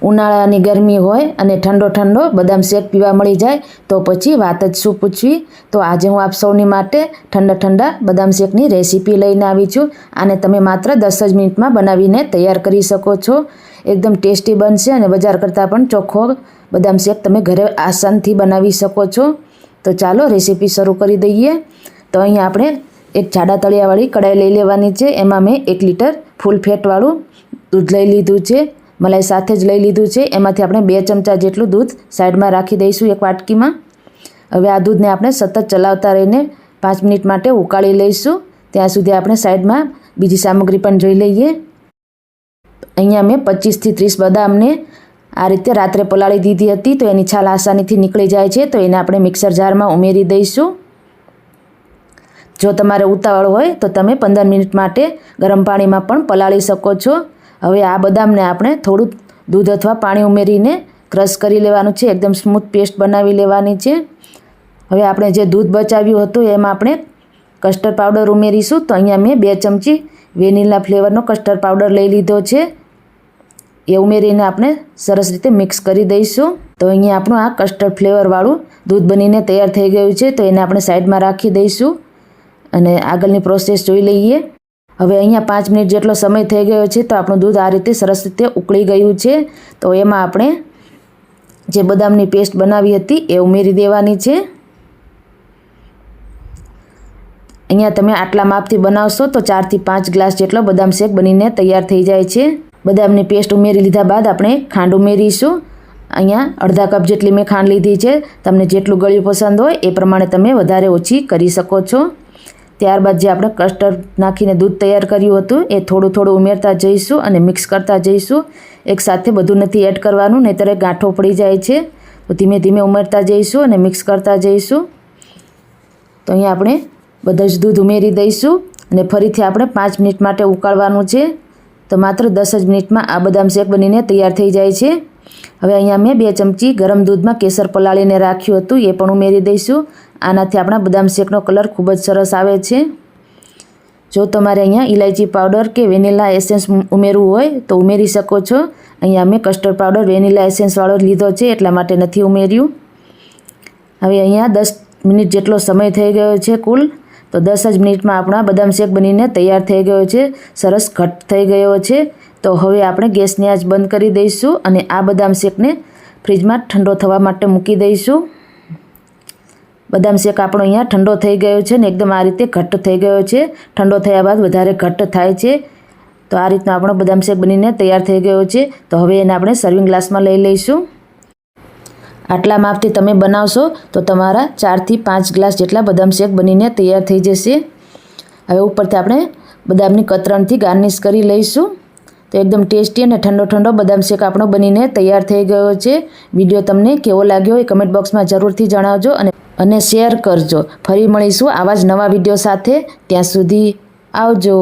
ઉનાળાની ગરમી હોય અને ઠંડો ઠંડો બદામ શેક પીવા મળી જાય તો પછી વાત જ શું પૂછવી। તો આજે હું આપ સૌની માટે ઠંડા ઠંડા બદામ શેકની રેસીપી લઈને આવી છું। આને તમે માત્ર 10 જ મિનિટમાં બનાવીને તૈયાર કરી શકો છો। એકદમ ટેસ્ટી બનશે અને બજાર કરતાં પણ ચોખ્ખો બદામ શેક તમે ઘરે આસાનથી બનાવી શકો છો। તો ચાલો રેસીપી શરૂ કરી દઈએ। તો અહીંયા આપણે એક જાડા તળિયાવાળી કઢાઈ લઈ લેવાની છે। એમાં મેં 1 લીટર ફૂલ ફેટવાળું દૂધ લઈ લીધું છે। મલાઈ સાથે જ લઈ લીધું છે। એમાંથી આપણે 2 ચમચા જેટલું દૂધ સાઈડમાં રાખી દઈશું એક વાટકીમાં। હવે આ દૂધને આપણે સતત ચલાવતા રહીને 5 મિનિટ માટે ઉકાળી લઈશું। ત્યાં સુધી આપણે સાઈડમાં બીજી સામગ્રી પણ જોઈ લઈએ। અહીંયા મેં 25 થી 30 બદામને આ રીતે રાત્રે પલાળી દીધી હતી, તો એની છાલ આસાનીથી નીકળી જાય છે। તો એને આપણે મિક્સર જારમાં ઉમેરી દઈશું। જો તમારે ઉતાવળ હોય તો તમે 15 મિનિટ માટે ગરમ પાણીમાં પણ પલાળી શકો છો। હવે આ બદામને આપણે થોડું દૂધ અથવા પાણી ઉમેરીને ક્રશ કરી લેવાનું છે। એકદમ સ્મૂથ પેસ્ટ બનાવી લેવાની છે। હવે આપણે જે દૂધ બચાવ્યું હતું એમાં આપણે કસ્ટર્ડ પાવડર ઉમેરીશું। તો અહીંયા મેં 2 ચમચી વેનીલા ફ્લેવરનો કસ્ટર્ડ પાવડર લઈ લીધો છે। એ ઉમેરીને આપણે સરસ રીતે મિક્સ કરી દઈશું। તો અહીંયા આપણું આ કસ્ટર્ડ ફ્લેવરવાળું દૂધ બનીને તૈયાર થઈ ગયું છે। તો એને આપણે સાઈડમાં રાખી દઈશું અને આગળની પ્રોસેસ જોઈ લઈએ। હવે અહીંયા 5 મિનિટ જેટલો સમય થઈ ગયો છે। તો આપણું દૂધ આ રીતે સરસ રીતે ઉકળી ગયું છે। તો એમાં આપણે જે બદામની પેસ્ટ બનાવી હતી એ ઉમેરી દેવાની છે। અહીંયા તમે આટલા માપથી બનાવશો તો 4 થી 5 ગ્લાસ જેટલો બદામ શેક બનીને તૈયાર થઈ જાય છે। બદામની પેસ્ટ ઉમેરી લીધા બાદ આપણે ખાંડ ઉમેરીશું। અહીંયા અડધા કપ જેટલી મેં ખાંડ લીધી છે। તમને જેટલું ગળ્યું પસંદ હોય એ પ્રમાણે તમે વધારે ઓછી કરી શકો છો। ત્યારબાદ જે આપણે કસ્ટર્ડ નાખીને દૂધ તૈયાર કર્યું હતું એ થોડું થોડું ઉમેરતા જઈશું અને મિક્સ કરતા જઈશું। એકસાથે બધું નથી એડ કરવાનું, નહીંતર એ ગાંઠો પડી જાય છે। તો ધીમે ધીમે ઉમેરતા જઈશું અને મિક્સ કરતા જઈશું। તો અહીંયા આપણે બધું જ દૂધ ઉમેરી દઈશું અને ફરીથી આપણે 5 મિનિટ માટે ઉકાળવાનું છે। તો માત્ર 10 જ મિનિટમાં આ બદામ શેક બનીને તૈયાર થઈ જાય છે। હવે અહીંયા મેં 2 ચમચી ગરમ દૂધમાં કેસર પલાળીને રાખ્યું હતું એ પણ ઉમેરી દઈશું। આનાથી આપણા બદામ શેકનો કલર ખૂબ જ સરસ આવે છે। જો તમારે અહીંયા ઇલાયચી પાવડર કે વેનીલા એસેન્સ ઉમેરવું હોય તો ઉમેરી શકો છો। અહીંયા મેં કસ્ટર્ડ પાવડર વેનીલા એસેન્સવાળો લીધો છે એટલા માટે નથી ઉમેર્યું। હવે અહીંયા 10 મિનિટ જેટલો સમય થઈ ગયો છે કુલ। તો 10 જ મિનિટમાં આપણા બદામ શેક બનીને તૈયાર થઈ ગયો છે, સરસ ઘટ થઈ ગયો છે। તો હવે આપણે ગેસની આંચ બંધ કરી દઈશું અને આ બદામ શેકને ફ્રીજમાં ઠંડો થવા માટે મૂકી દઈશું। બદામ શેક આપણો અહીંયા ઠંડો થઈ ગયો છે ને એકદમ આ રીતે ઘટ્ટ થઈ ગયો છે। ઠંડો થયા બાદ વધારે ઘટ્ટ થાય છે। તો આ રીતનો આપણો બદામ શેક બનીને તૈયાર થઈ ગયો છે। તો હવે એને આપણે સર્વિંગ ગ્લાસમાં લઈ લઈશું। આટલા માપથી તમે બનાવશો તો તમારા 4 થી 5 ગ્લાસ જેટલા બદામ શેક બનીને તૈયાર થઈ જશે। હવે ઉપરથી આપણે બદામની કતરણથી ગાર્નિશ કરી લઈશું। તો એકદમ ટેસ્ટી અને ઠંડો ઠંડો બદામ શેક આપણો બનીને તૈયાર થઈ ગયો છે। વિડીયો તમને કેવો લાગ્યો એ કમેન્ટ બોક્સમાં જરૂરથી જણાવજો અને શેર કરજો। ફરી મળીશું આવા જ નવા વિડીયો સાથે। ત્યાં સુધી આવજો।